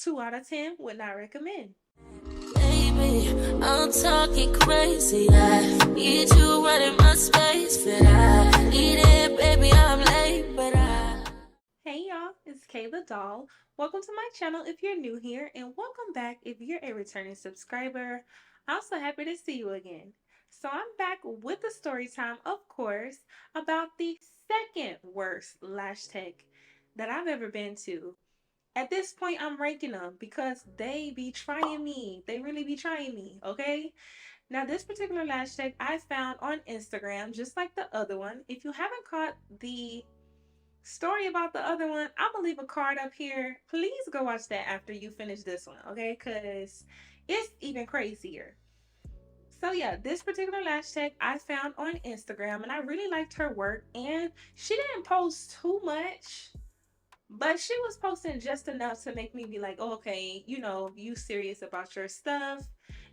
2 out of 10 would not recommend. Baby, I'm talking crazy. I need you right in my space, but I need it, baby. I'm late, but Hey y'all, it's KaetheDoll. Welcome to my channel if you're new here, and welcome back if you're a returning subscriber. I'm so happy to see you again. So I'm back with the story time, of course, about the second worst lash tech that I've ever been to. At this point, I'm ranking them because they be trying me. They really be trying me, okay? Now, this particular lash tech I found on Instagram, just like the other one. If you haven't caught the story about the other one, I'm gonna leave a card up here. Please go watch that after you finish this one, okay? Because it's even crazier. So yeah, this particular lash tech I found on Instagram, and I really liked her work, and she didn't post too much, but she was posting just enough to make me be like, oh, okay, you serious about your stuff,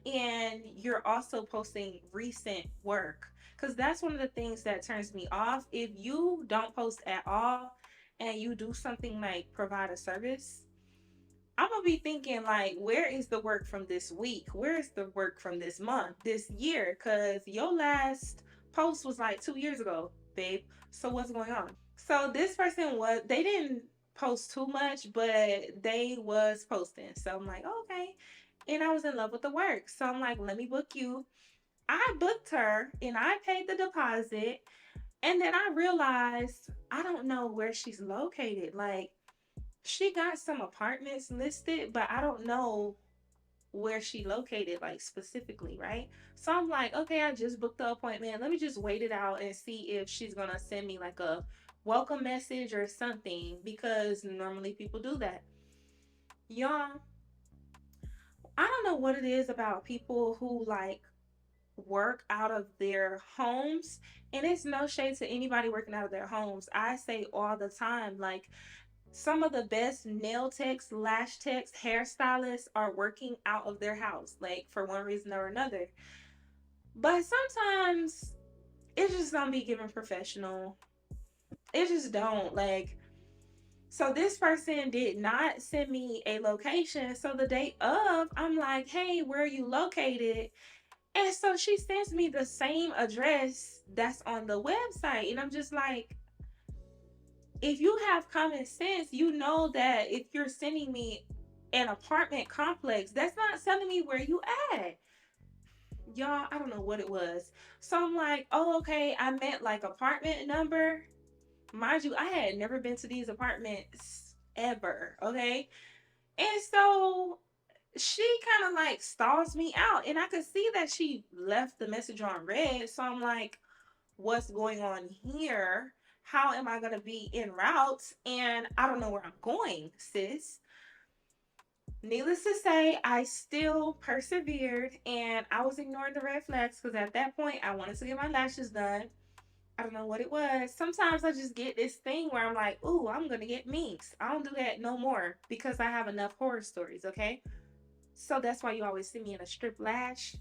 and you're also posting recent work. Because that's one of the things that turns me off. If you don't post at all and you do something like provide a service, I'm gonna be thinking like, where is the work from this week? Where is the work from this month, this year? Because your last post was like 2 years ago, babe. So what's going on? So this person they didn't post too much, but they was posting. So I'm like, okay. And I was in love with the work. So I'm like, let me book you. I booked her and I paid the deposit. And then I realized I don't know where she's located. Like, she got some apartments listed, but I don't know where she located, like specifically, right? So I'm like, okay, I just booked the appointment. Let me just wait it out and see if she's gonna send me like a welcome message or something, because normally people do that. Y'all, I don't know what it is about people who like work out of their homes, and it's no shade to anybody working out of their homes. I say all the time, like, some of the best nail techs, lash techs, hairstylists are working out of their house, like for one reason or another. But sometimes it just don't be giving professional. It just don't. Like, so this person did not send me a location. So the day of, I'm like, hey, where are you located? And so she sends me the same address that's on the website. And I'm just like, if you have common sense, you know that if you're sending me an apartment complex, that's not telling me where you at. Y'all, I don't know what it was. So I'm like, oh, okay, I meant like apartment number. Mind you, I had never been to these apartments ever, okay? And so she kind of like stalls me out, and I could see that she left the message on red. So I'm like, what's going on here? How am I going to be en route? And I don't know where I'm going, sis. Needless to say, I still persevered, and I was ignoring the red flags because at that point I wanted to get my lashes done. I don't know what it was. Sometimes I just get this thing where I'm like, ooh, I'm going to get minks. I don't do that no more because I have enough horror stories, okay? So that's why you always see me in a strip lash.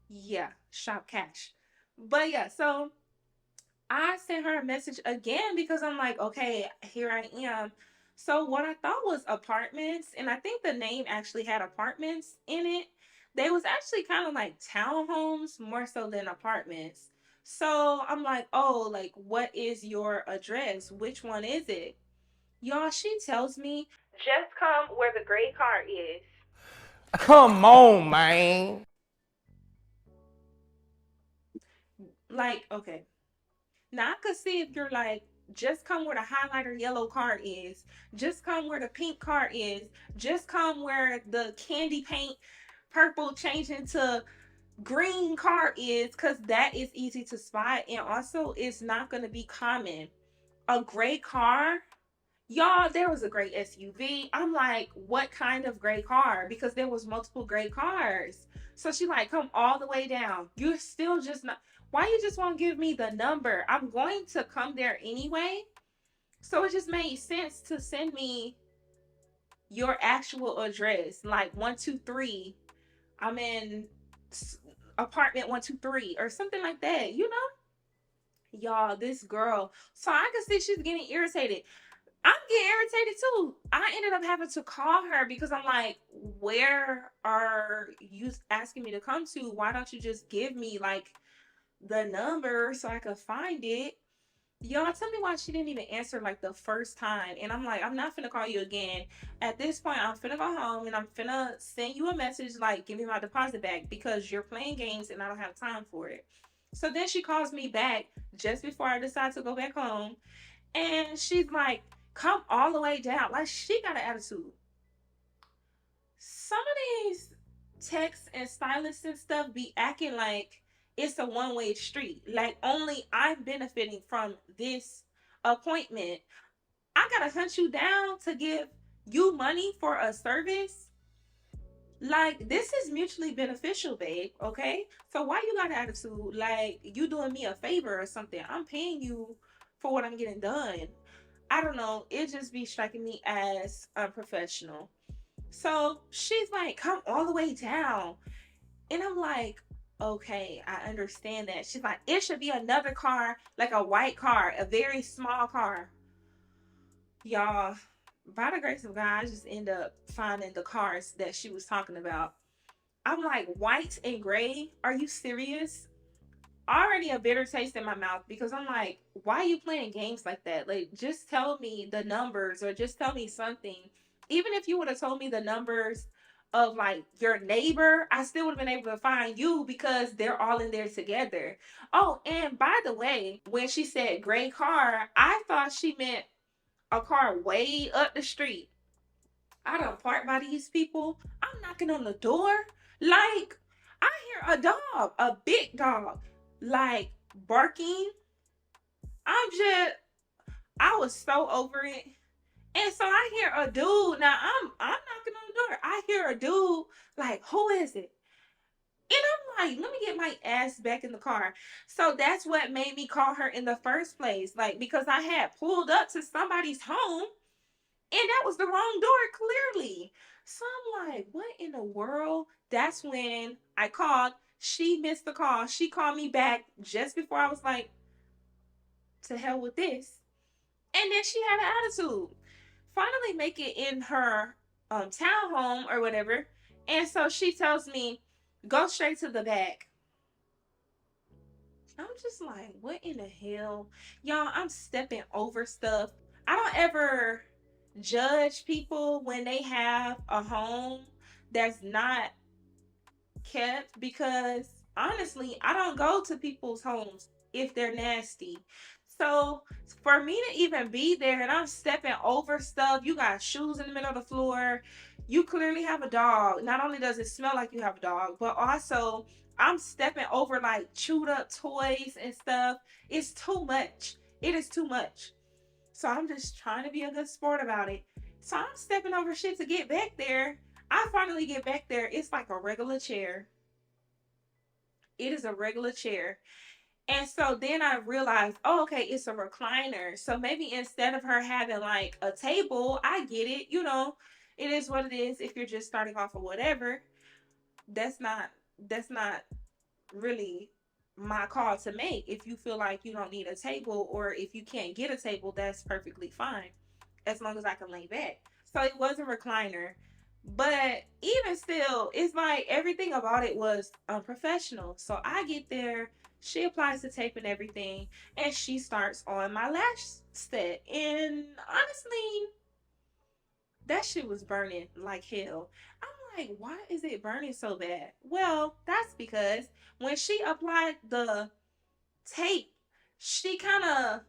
Yeah, shop cash. But yeah, so I sent her a message again because I'm like, okay, here I am. So what I thought was apartments, and I think the name actually had apartments in it. They was actually kind of like townhomes more so than apartments. So I'm like, oh, like, what is your address? Which one is it? Y'all, she tells me, just come where the gray car is. Come on, man. Like, okay. Now I could see if you're like, just come where the highlighter yellow card is. Just come where the pink card is. Just come where the candy paint purple change into green card is, because that is easy to spot. And also, it's not going to be common. A gray car, y'all, there was a gray SUV. I'm like, what kind of gray car? Because there was multiple gray cars. So she like, come all the way down. You're still just not. Why you just won't give me the number? I'm going to come there anyway. So it just made sense to send me your actual address, like 123. I'm in apartment 123 or something like that, Y'all, this girl. So I can see she's getting irritated. I'm getting irritated too. I ended up having to call her because I'm like, where are you asking me to come to? Why don't you just give me like the number so I could find it? Y'all, tell me why she didn't even answer like the first time. And I'm like, I'm not finna call you again. At this point, I'm finna go home and I'm finna send you a message like, give me my deposit back because you're playing games and I don't have time for it. So then she calls me back just before I decide to go back home. And she's like, come all the way down. Like, she got an attitude. Some of these texts and stylists and stuff be acting like it's a one-way street. Like, only I'm benefiting from this appointment. I gotta hunt you down to give you money for a service. Like, this is mutually beneficial, babe. Okay, so why you got an attitude like you doing me a favor or something? I'm paying you for what I'm getting done. I don't know, it just be striking me as unprofessional. So she's like, come all the way down. And I'm like, okay, I understand that. She's like, it should be another car, like a white car, a very small car. Y'all, by the grace of God, I just end up finding the cars that she was talking about. I'm like, white and gray? Are you serious? Already a bitter taste in my mouth because I'm like, why are you playing games like that? Like, just tell me the numbers or just tell me something. Even if you would have told me the numbers of like your neighbor, I still would have been able to find you because they're all in there together. Oh, and by the way, when she said gray car, I thought she meant a car way up the street. I don't park by these people. I'm knocking on the door. Like, I hear a dog, a big dog, like barking. I was so over it. And so I hear a dude. Now I'm knocking on the door. I hear a dude like, who is it? And I'm like, let me get my ass back in the car. So that's what made me call her in the first place. Like, because I had pulled up to somebody's home and that was the wrong door, clearly. So I'm like, what in the world? That's when I called. She missed the call. She called me back just before I was like, to hell with this. And then she had an attitude. Finally make it in her townhome or whatever. And so she tells me, go straight to the back. I'm just like, what in the hell? Y'all, I'm stepping over stuff. I don't ever judge people when they have a home that's not kept because honestly, I don't go to people's homes if they're nasty. So for me to even be there and I'm stepping over stuff, you got shoes in the middle of the floor, you clearly have a dog. Not only does it smell like you have a dog, but also I'm stepping over like chewed up toys and stuff. It's too much. It is too much. So I'm just trying to be a good sport about it. So I'm stepping over shit to get back there. I finally get back there. It's like a regular chair. It is a regular chair. And so then I realized, oh, okay, it's a recliner. So maybe instead of her having like a table, I get it. You know, it is what it is. If you're just starting off or whatever, that's not that's not really my call to make. If you feel like you don't need a table or if you can't get a table, that's perfectly fine as long as I can lay back. So it was a recliner. But even still, it's like everything about it was unprofessional. So I get there, she applies the tape and everything, and she starts on my lash set. And honestly, that shit was burning like hell. I'm like, why is it burning so bad? Well, that's because when she applied the tape, she kind of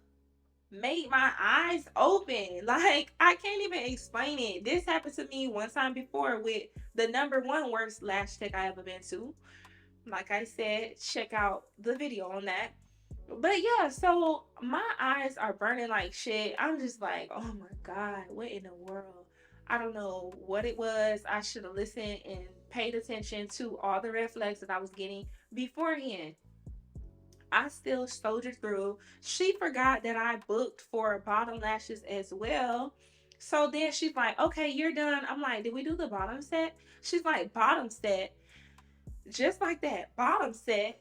made my eyes open. Like, I can't even explain it. This happened to me one time before with the number one worst lash tech I ever been to. Like I said, check out the video on that. But yeah, so my eyes are burning like shit. I'm just like, oh my God, what in the world? I don't know what it was. I should have listened and paid attention to all the red flags that I was getting beforehand. I still soldiered through. She forgot that I booked for bottom lashes as well. So then she's like, okay, you're done. I'm like, did we do the bottom set? She's like, bottom set. Just like that, bottom set.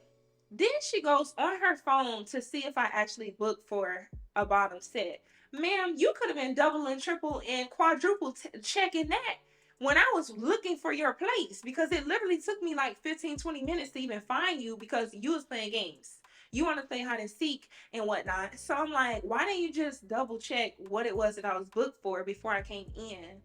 Then she goes on her phone to see if I actually booked for a bottom set. Ma'am, you could have been double and triple and quadruple checking that when I was looking for your place, because it literally took me like 15-20 minutes to even find you because you was playing games. You want to play hide and seek and whatnot. So I'm like, why didn't you just double check what it was that I was booked for before I came in?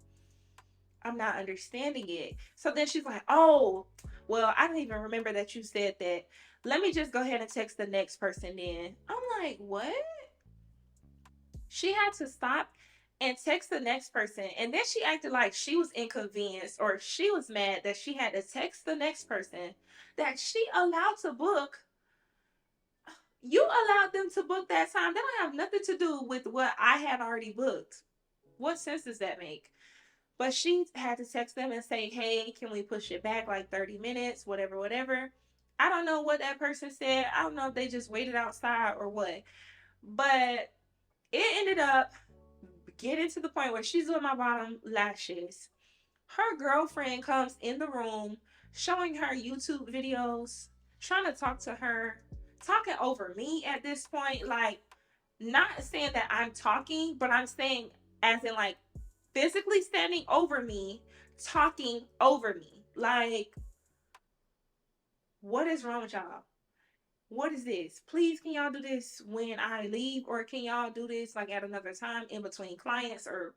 I'm not understanding it. So then she's like, oh, well, I don't even remember that you said that. Let me just go ahead and text the next person then. I'm like, what? She had to stop and text the next person. And then she acted like she was inconvenienced or she was mad that she had to text the next person that she allowed to book. You allowed them to book that time. They don't have nothing to do with what I had already booked. What sense does that make? But she had to text them and say, hey, can we push it back like 30 minutes, whatever, whatever. I don't know what that person said. I don't know if they just waited outside or what. But it ended up getting to the point where she's doing my bottom lashes. Her girlfriend comes in the room showing her YouTube videos, trying to talk to her, talking over me at this point. Like, not saying that I'm talking, but I'm saying as in like physically standing over me, talking over me. Like, what is wrong with y'all? What is this? Please, can y'all do this when I leave, or can y'all do this like at another time in between clients or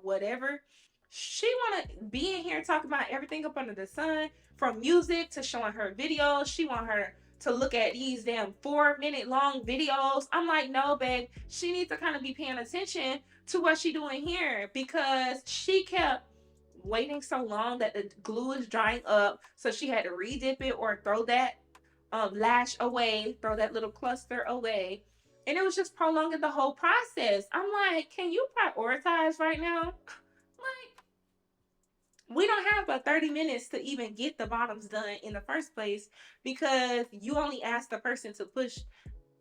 whatever? She wanna be in here talking about everything up under the sun, from music to showing her videos. She want her to look at these damn 4 minute long videos. I'm like, no, babe. She needs to kind of be paying attention to what she doing here, because she kept waiting so long that the glue is drying up, so she had to re-dip it or throw that lash away, throw that little cluster away. And it was just prolonging the whole process. I'm like, can you prioritize right now? Like, we don't have but 30 minutes to even get the bottoms done in the first place, because you only asked the person to push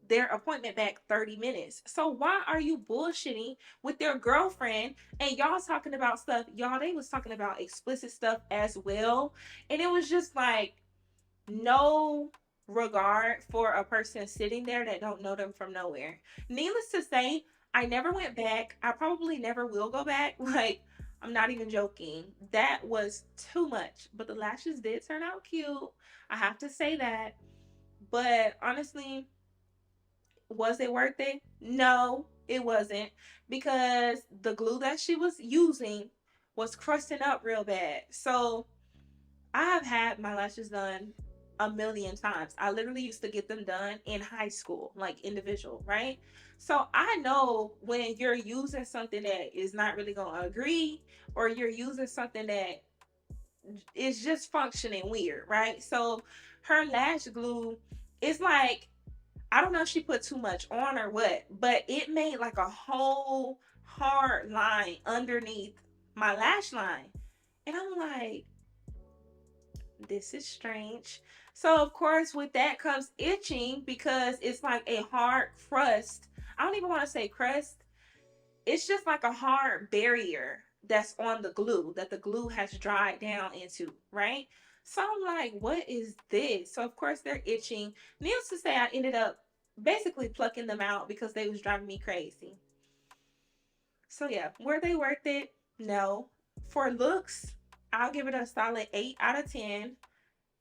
their appointment back 30 minutes. So why are you bullshitting with their girlfriend and y'all talking about stuff? Y'all, they was talking about explicit stuff as well. And it was just like, no regard for a person sitting there that don't know them from nowhere. Needless to say, I never went back. I probably never will go back. Like, I'm not even joking. That was too much. But the lashes did turn out cute. I have to say that. But honestly, was it worth it? No, it wasn't, because the glue that she was using was crusting up real bad. So I have had my lashes done a million times. I literally used to get them done in high school, like individual, right? So I know when you're using something that is not really going to agree, or you're using something that is just functioning weird, right? So her lash glue, it's like, I don't know if she put too much on or what, but it made like a whole hard line underneath my lash line. And I'm like, this is strange. So of course with that comes itching, because it's like a hard crust. I don't even want to say crust. It's just like a hard barrier that's on the glue that the glue has dried down into, right? So I'm like, what is this? So of course they're itching. Needless to say, I ended up basically plucking them out because they was driving me crazy. So yeah, were they worth it? No. For looks, I'll give it a solid 8 out of 10.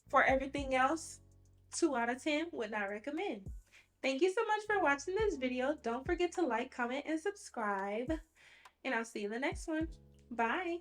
For everything else, 2 out of 10, would not recommend. Thank you so much for watching this video. Don't forget to like, comment, and subscribe. And I'll see you in the next one. Bye.